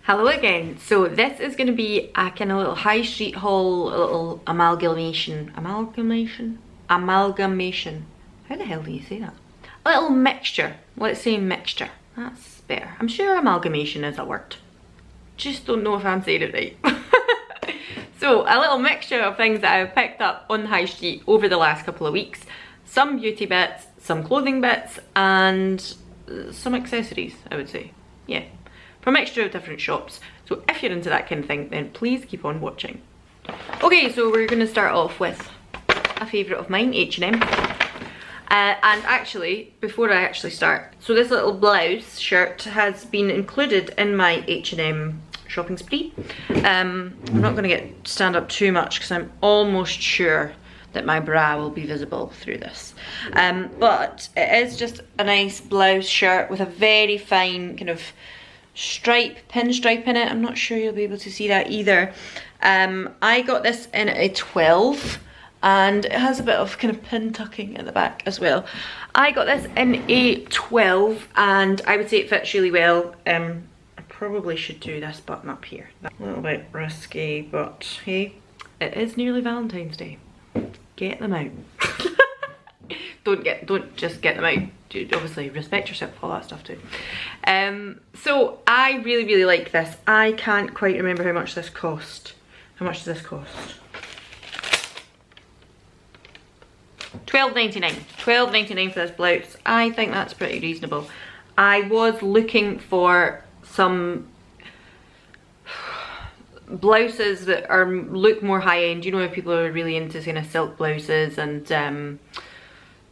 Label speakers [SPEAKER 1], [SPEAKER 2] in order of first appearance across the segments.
[SPEAKER 1] Hello again. So this is going to be a kind of little high street haul, a little amalgamation. How the hell do you say that? A little mixture. Let's say mixture. That's better. I'm sure amalgamation is a word. Just don't know if I'm saying it right. So a little mixture of things that I've picked up on the high street over the last couple of weeks. Some beauty bits, some clothing bits, and some accessories, I would say. Yeah. From a mixture of different shops. So if you're into that kind of thing, then please keep on watching. Okay, so we're going to start off with a favourite of mine, H&M. And actually, before I actually start, so this little blouse shirt has been included in my H&M shopping spree. I'm not going to stand up too much because I'm almost sure that my bra will be visible through this. But it is just a nice blouse shirt with a very fine kind of pinstripe in it. I'm not sure you'll be able to see that either. I got this in a 12 and it has a bit of kind of pin tucking at the back as well. I got this in a 12 and I would say it fits really well. I probably should do this button up here. A little bit risky, but hey, it is nearly Valentine's Day. Get them out. Don't just get them out. Obviously respect yourself, all that stuff too. So I really like this. I can't quite remember how much this cost. How much does this cost? $12.99. $12.99 for this blouse. I think that's pretty reasonable. I was looking for some blouses that look more high end. You know, if people are really into kind of silk blouses and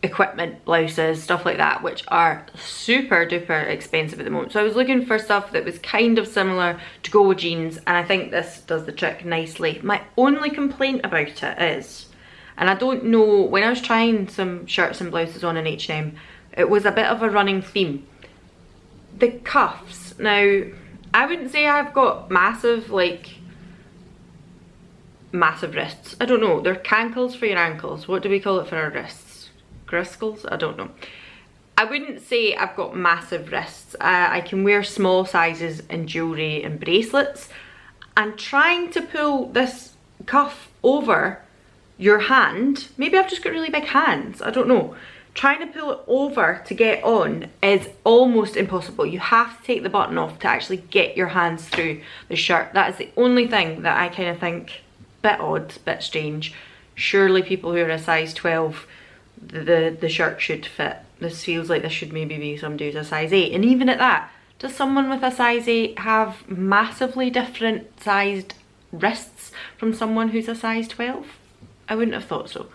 [SPEAKER 1] equipment blouses, stuff like that, which are super duper expensive at the moment. So I was looking for stuff that was kind of similar to go with jeans, and I think this does the trick nicely. My only complaint about it is, and I don't know, when I was trying some shirts and blouses on in H&M, it was a bit of a running theme. The cuffs. Now, I wouldn't say I've got massive wrists. I don't know. They're cankles for your ankles. What do we call it for our wrists? Griscles? I don't know. I wouldn't say I've got massive wrists. I can wear small sizes in jewellery and bracelets. And trying to pull this cuff over your hand, maybe I've just got really big hands, I don't know. Trying to pull it over to get on is almost impossible. You have to take the button off to actually get your hands through the shirt. That is the only thing that I kind of think bit odd, bit strange. Surely people who are a size 12, the shirt should fit. This feels like this should maybe be somebody who's a size 8. And even at that, does someone with a size 8 have massively different sized wrists from someone who's a size 12? I wouldn't have thought so.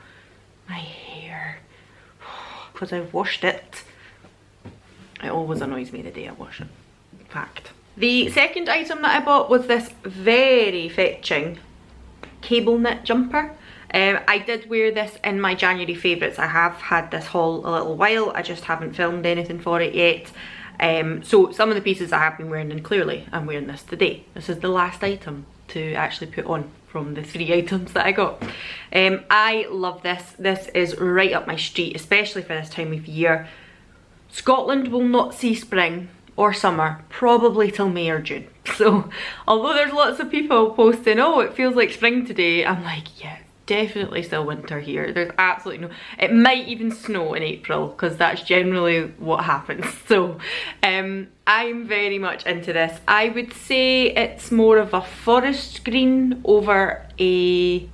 [SPEAKER 1] My hair, because I've washed it. It always annoys me the day I wash it. Fact. The second item that I bought was this very fetching cable knit jumper. I did wear this in my January favourites. I have had this haul a little while, I just haven't filmed anything for it yet. So some of the pieces I have been wearing, and clearly I'm wearing this today. This is the last item to actually put on from the 3 items that I got. I love this. This is right up my street, especially for this time of year. Scotland will not see spring or summer probably till May or June. So although there's lots of people posting, oh, it feels like spring today, I'm like, yeah, definitely still winter here. There's absolutely no, it might even snow in April because that's generally what happens. So I'm very much into this. I would say it's more of a forest green over a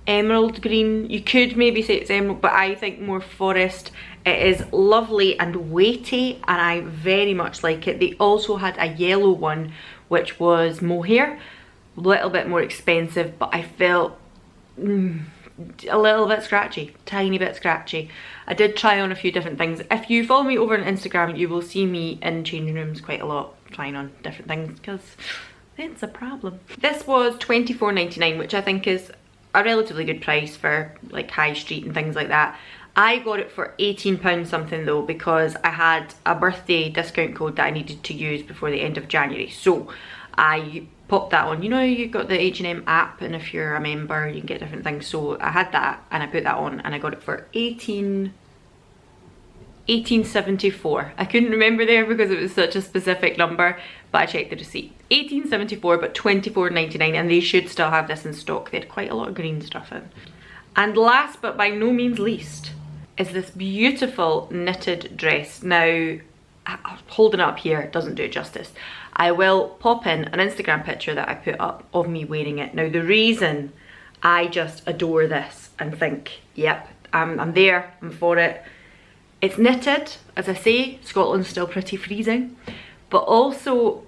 [SPEAKER 1] emerald green. You could maybe say it's emerald, but I think more forest. It is lovely and weighty and I very much like it. They also had a yellow one which was mohair, a little bit more expensive, but I felt a little bit scratchy, tiny bit scratchy. I did try on a few different things. If you follow me over on Instagram, you will see me in changing rooms quite a lot, trying on different things, because it's a problem. This was £24.99, which I think is a relatively good price for like high street and things like that. I got it for £18 something though, because I had a birthday discount code that I needed to use before the end of January. So I popped that on. You know, you got the H&M app, and if you're a member you can get different things. So I had that and I put that on and I got it for £18 1874. I couldn't remember there because it was such a specific number, but I checked the receipt. 1874, but 24.99, and they should still have this in stock. They had quite a lot of green stuff in. And last but by no means least is this beautiful knitted dress. Now, holding it up here doesn't do it justice. I will pop in an Instagram picture that I put up of me wearing it. Now, the reason I just adore this and think, yep, I'm there, I'm for it. It's knitted, as I say, Scotland's still pretty freezing, but also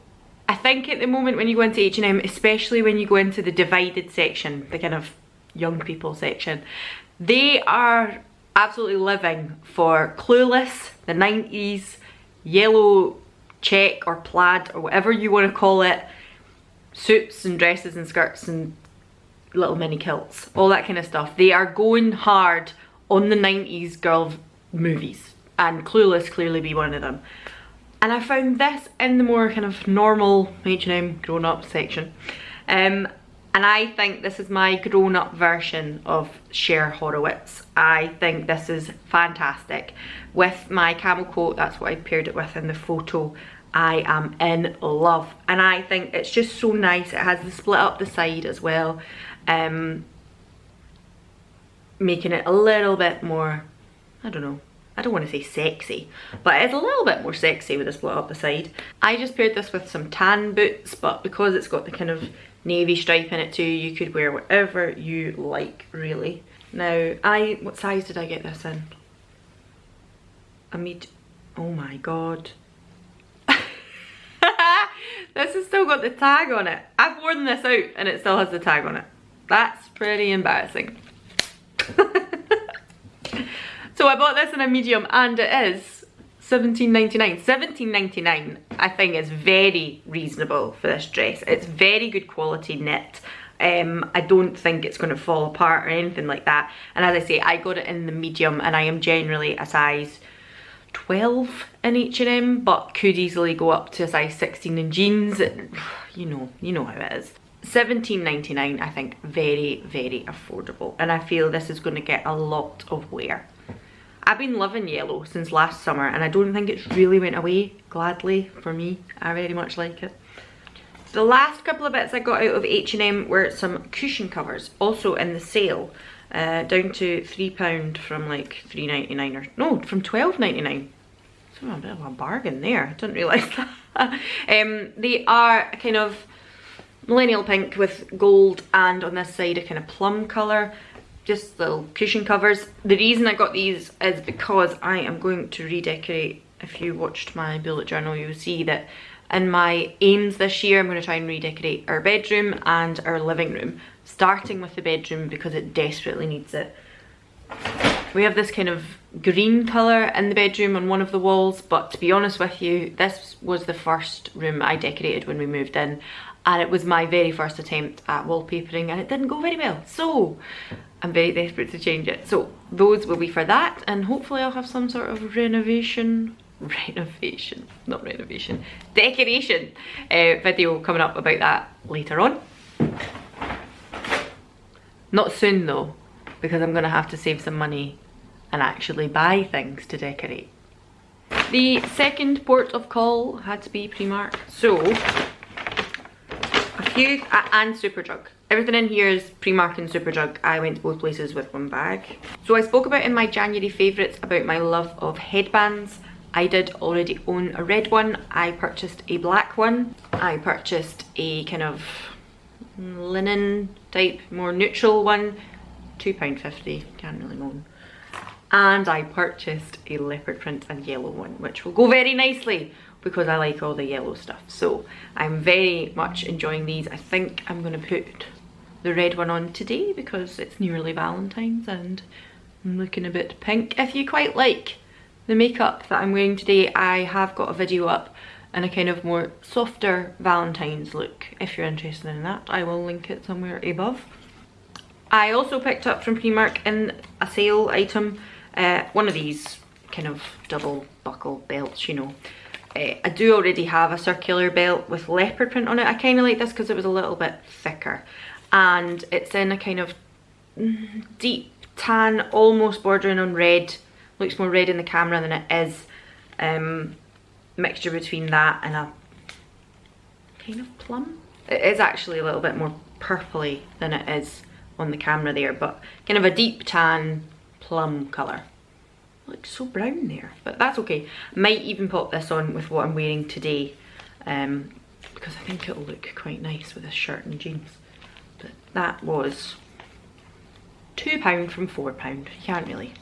[SPEAKER 1] I think at the moment when you go into H&M, especially when you go into the divided section, the kind of young people section, they are absolutely living for Clueless, the 90s, yellow check or plaid or whatever you want to call it, suits and dresses and skirts and little mini kilts, all that kind of stuff. They are going hard on the 90s girl movies, and Clueless clearly be one of them. And I found this in the more kind of normal H&M grown-up section. And I think this is my grown-up version of Cher Horowitz. I think this is fantastic. With my camel coat, that's what I paired it with in the photo. I am in love. And I think it's just so nice. It has the split up the side as well. Making it a little bit more, I don't know, I don't want to say sexy, but it's a little bit more sexy with the split up the side. I just paired this with some tan boots, but because it's got the kind of navy stripe in it too, you could wear whatever you like, really. Now, what size did I get this in? Oh my god. This has still got the tag on it. I've worn this out and it still has the tag on it. That's pretty embarrassing. So I bought this in a medium and it is £17.99. £17.99 I think is very reasonable for this dress. It's very good quality knit. I don't think it's going to fall apart or anything like that. And as I say, I got it in the medium and I am generally a size 12 in H&M, but could easily go up to a size 16 in jeans. You know how it is. £17.99 I think very, very affordable, and I feel this is going to get a lot of wear. I've been loving yellow since last summer and I don't think it's really went away, gladly for me. I very much like it. The last couple of bits I got out of H&M were some cushion covers, also in the sale, down to £3 from like £3.99 or no, from £12.99. So a bit of a bargain there. I didn't realise that. They are a kind of millennial pink with gold, and on this side a kind of plum colour. Just little cushion covers. The reason I got these is because I am going to redecorate. If you watched my bullet journal, you'll see that in my aims this year I'm going to try and redecorate our bedroom and our living room, starting with the bedroom because it desperately needs it. We have this kind of green colour in the bedroom on one of the walls, but to be honest with you, this was the first room I decorated when we moved in, and it was my very first attempt at wallpapering and it didn't go very well, so I'm very desperate to change it. So those will be for that, and hopefully I'll have some sort of decoration video coming up about that later on. Not soon though, because I'm gonna have to save some money and actually buy things to decorate. The second port of call had to be Premark. So and Superdrug. Everything in here is Premark and Superdrug. I went to both places with one bag. So I spoke about in my January favourites about my love of headbands. I did already own a red one. I purchased a black one. I purchased a kind of linen type, more neutral one. £2.50, can't really moan. And I purchased a leopard print and yellow one, which will go very nicely because I like all the yellow stuff. So I'm very much enjoying these. I think I'm going to put the red one on today because it's nearly Valentine's and I'm looking a bit pink. If you quite like the makeup that I'm wearing today, I have got a video up in a kind of more softer Valentine's look. If you're interested in that, I will link it somewhere above. I also picked up from Premark in a sale item, one of these kind of double buckle belts, you know. I do already have a circular belt with leopard print on it. I kind of like this because it was a little bit thicker, and it's in a kind of deep tan, almost bordering on red Looks more red in the camera than it is. Mixture between that and a kind of plum. It is actually a little bit more purpley than it is on the camera there, but kind of a deep tan plum colour. Looks so brown there, but that's okay. Might even pop this on with what I'm wearing today, because I think it'll look quite nice with this shirt and jeans. But that was £2 from £4. You can't really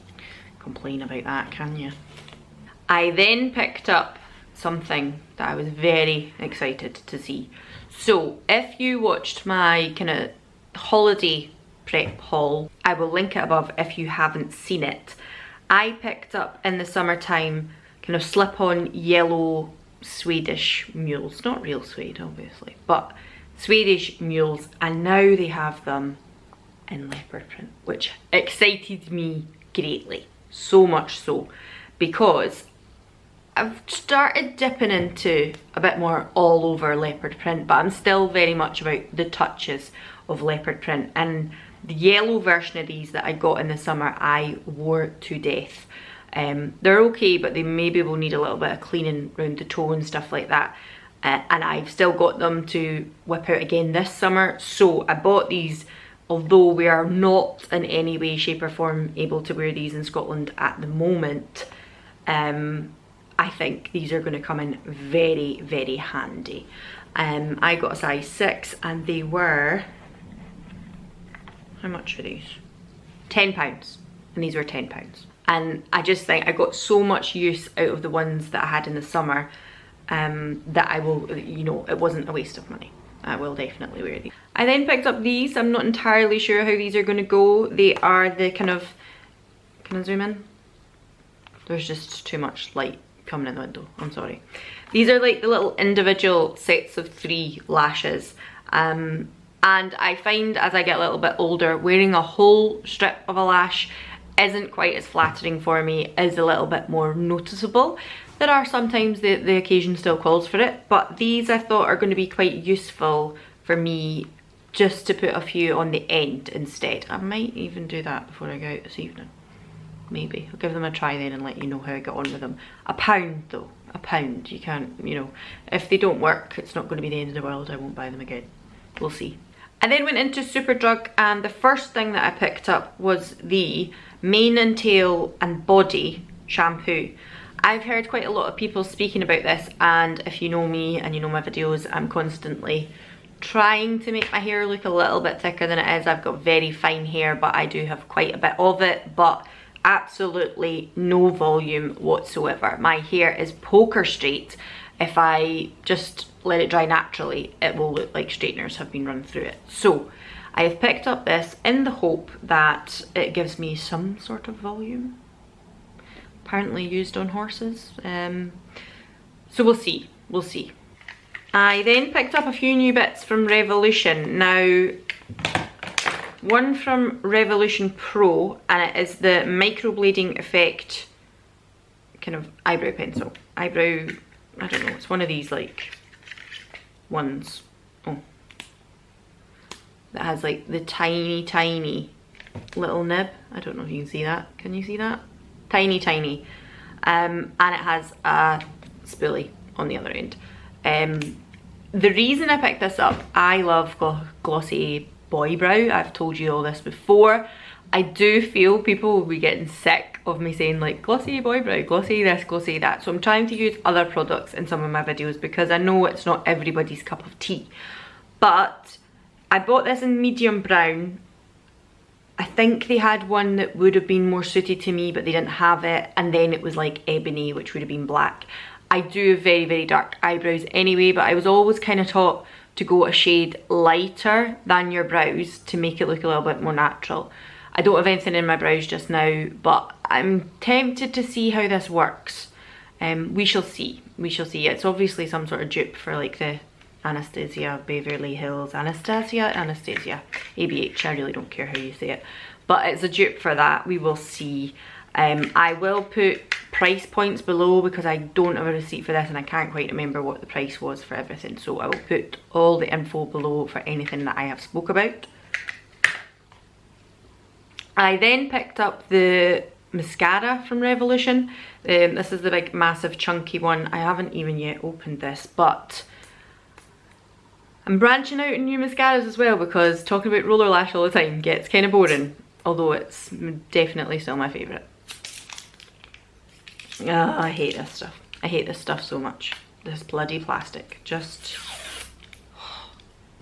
[SPEAKER 1] complain about that, can you? I then picked up something that I was very excited to see. So if you watched my kind of holiday prep haul, I will link it above if you haven't seen it. I picked up in the summertime kind of slip-on yellow Swedish mules, not real suede obviously, but Swedish mules, and now they have them in leopard print, which excited me greatly. So much so because I've started dipping into a bit more all over leopard print, but I'm still very much about the touches of leopard print, and the yellow version of these that I got in the summer I wore to death. They're okay, but they maybe will need a little bit of cleaning around the toe and stuff like that, and I've still got them to whip out again this summer. So I bought these, although we are not in any way, shape or form able to wear these in Scotland at the moment. I think these are going to come in very, very handy. I got a size 6 and they were, how much were these? £10, and these were £10. And I just think I got so much use out of the ones that I had in the summer, that I will, you know, it wasn't a waste of money. I will definitely wear these. I then picked up these. I'm not entirely sure how these are going to go. They are the kind of, can I zoom in? There's just too much light coming in the window, I'm sorry. These are like the little individual sets of 3 lashes. And I find as I get a little bit older, wearing a whole strip of a lash isn't quite as flattering for me, is a little bit more noticeable. There are sometimes the occasion still calls for it, but these I thought are going to be quite useful for me, just to put a few on the end instead. I might even do that before I go out this evening. Maybe. I'll give them a try then and let you know how I get on with them. £1 though. £1. You can't, you know, if they don't work, it's not going to be the end of the world. I won't buy them again. We'll see. I then went into Superdrug, and the first thing that I picked up was the mane and tail and body shampoo. I've heard quite a lot of people speaking about this, and if you know me and you know my videos, I'm constantly trying to make my hair look a little bit thicker than it is. I've got very fine hair, but I do have quite a bit of it, but absolutely no volume whatsoever. My hair is poker straight. If I just let it dry naturally, it will look like straighteners have been run through it. So I have picked up this in the hope that it gives me some sort of volume. Apparently used on horses. So we'll see, we'll see. I then picked up a few new bits from Revolution. Now, one from Revolution Pro, and it is the microblading effect kind of eyebrow pencil. Eyebrow, I don't know, it's one of these like ones. Oh. That has like the tiny little nib. I don't know if you can see that. Can you see that? Tiny. And it has a spoolie on the other end. The reason I picked this up, I love glossy boy brow. I've told you all this before. I do feel people will be getting sick of me saying like glossy boy brow, glossy this, glossy that. So I'm trying to use other products in some of my videos because I know it's not everybody's cup of tea. But I bought this in medium brown. I think they had one that would have been more suited to me, but they didn't have it. And then it was like ebony, which would have been black. I do have very dark eyebrows anyway, but I was always kind of taught to go a shade lighter than your brows to make it look a little bit more natural. I don't have anything in my brows just now, but I'm tempted to see how this works. We shall see. We shall see. It's obviously some sort of dupe for like the Anastasia Beverly Hills. Anastasia, ABH. I really don't care how you say it. But it's a dupe for that. We will see. I will put price points below because I don't have a receipt for this and I can't quite remember what the price was for everything. So I will put all the info below for anything that I have spoke about. I then picked up the mascara from Revolution. This is the big massive chunky one. I haven't even yet opened this, but I'm branching out in new mascaras as well, because talking about roller lash all the time gets kind of boring, although it's definitely still my favourite. I hate this stuff. I hate this stuff so much. This bloody plastic. Just...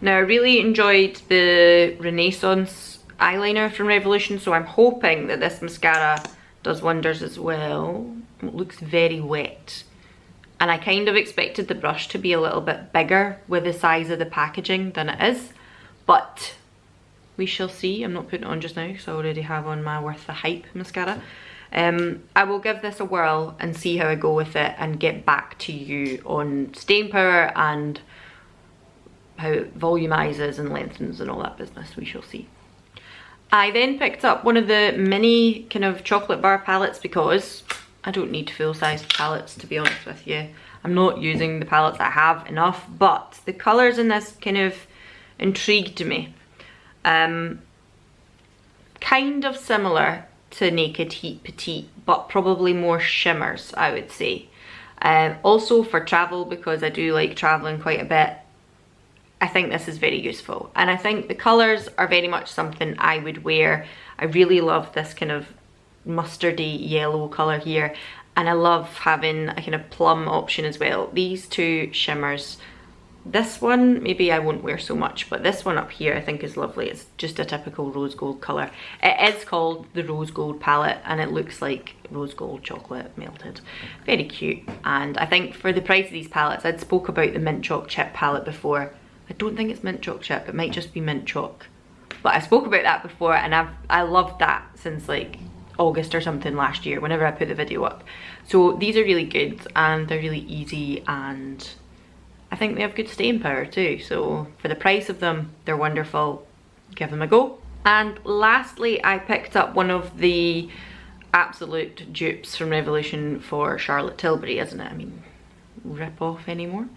[SPEAKER 1] Now, I really enjoyed the Renaissance eyeliner from Revolution, so I'm hoping that this mascara does wonders as well. It looks very wet. And I kind of expected the brush to be a little bit bigger with the size of the packaging than it is. But we shall see. I'm not putting it on just now because I already have on my Worth the Hype mascara. I will give this a whirl and see how I go with it and get back to you on staying power and how it volumizes and lengthens and all that business. We shall see. I then picked up one of the mini kind of chocolate bar palettes because I don't need full-size palettes, to be honest with you. I'm not using the palettes I have enough, but the colours in this kind of intrigued me. Kind of similar to Naked Heat Petite, but probably more shimmers, I would say. Also for travel, because I do like travelling quite a bit, I think this is very useful. And I think the colours are very much something I would wear. I really love this kind of mustardy yellow colour here, and I love having a kind of plum option as well. These two shimmers, this one maybe I won't wear so much, but this one up here I think is lovely. It's just a typical rose gold colour. It is called the rose gold palette and it looks like rose gold chocolate melted. Very cute. And I think for the price of these palettes, I'd spoke about the mint chalk chip palette before. I don't think it's mint chalk chip, it might just be mint chalk, but I spoke about that before, and I loved that since like August or something last year whenever I put the video up. So these are really good and they're really easy, and I think they have good staying power too. So for the price of them, they're wonderful. Give them a go. And lastly, I picked up one of the absolute dupes from Revolution for Charlotte Tilbury, isn't it? I mean, rip off anymore.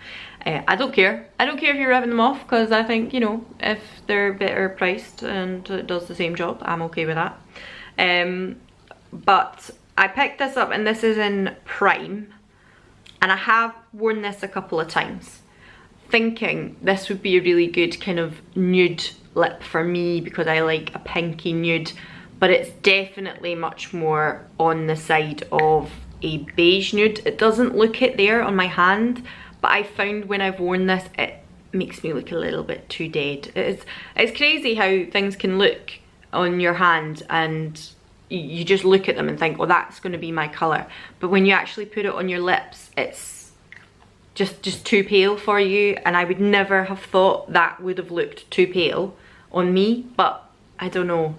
[SPEAKER 1] I don't care. I don't care if you're ripping them off, because I think, you know, if they're better priced and it does the same job, I'm okay with that. But I picked this up, and this is in Prime, and I have worn this a couple of times thinking this would be a really good kind of nude lip for me because I like a pinky nude, but it's definitely much more on the side of a beige nude. It doesn't look it there on my hand, but I found when I've worn this it makes me look a little bit too dead. It's crazy how things can look on your hand and you just look at them and think, oh, that's going to be my colour, but when you actually put it on your lips it's just too pale for you, and I would never have thought that would have looked too pale on me, but I don't know,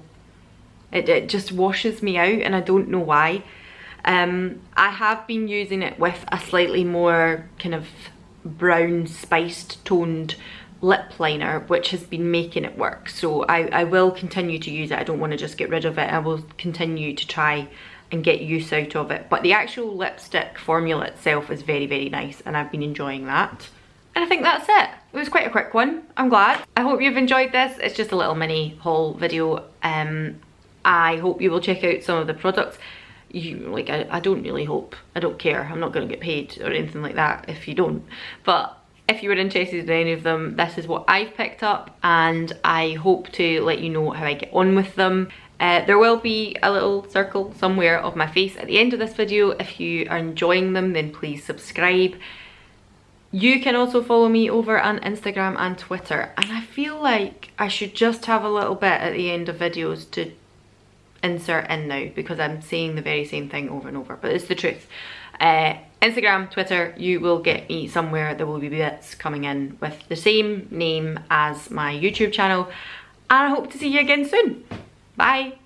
[SPEAKER 1] it just washes me out and I don't know why. I have been using it with a slightly more kind of brown spiced toned lip liner, which has been making it work, so I will continue to use it. I don't want to just get rid of it. I will continue to try and get use out of it, but the actual lipstick formula itself is very, very nice and I've been enjoying that. And I think that's it. It was quite a quick one. I'm glad. I hope you've enjoyed this. It's just a little mini haul video. I hope you will check out some of the products. I don't really hope, I don't care, I'm not going to get paid or anything like that if you don't, but if you were interested in any of them, this is what I've picked up, and I hope to let you know how I get on with them. There will be a little circle somewhere of my face at the end of this video. If you are enjoying them, then please subscribe. You can also follow me over on Instagram and Twitter, and I feel like I should just have a little bit at the end of videos to insert in now, because I'm saying the very same thing over and over, but it's the truth. Instagram, Twitter, you will get me somewhere. There will be bits coming in with the same name as my YouTube channel, and I hope to see you again soon. Bye.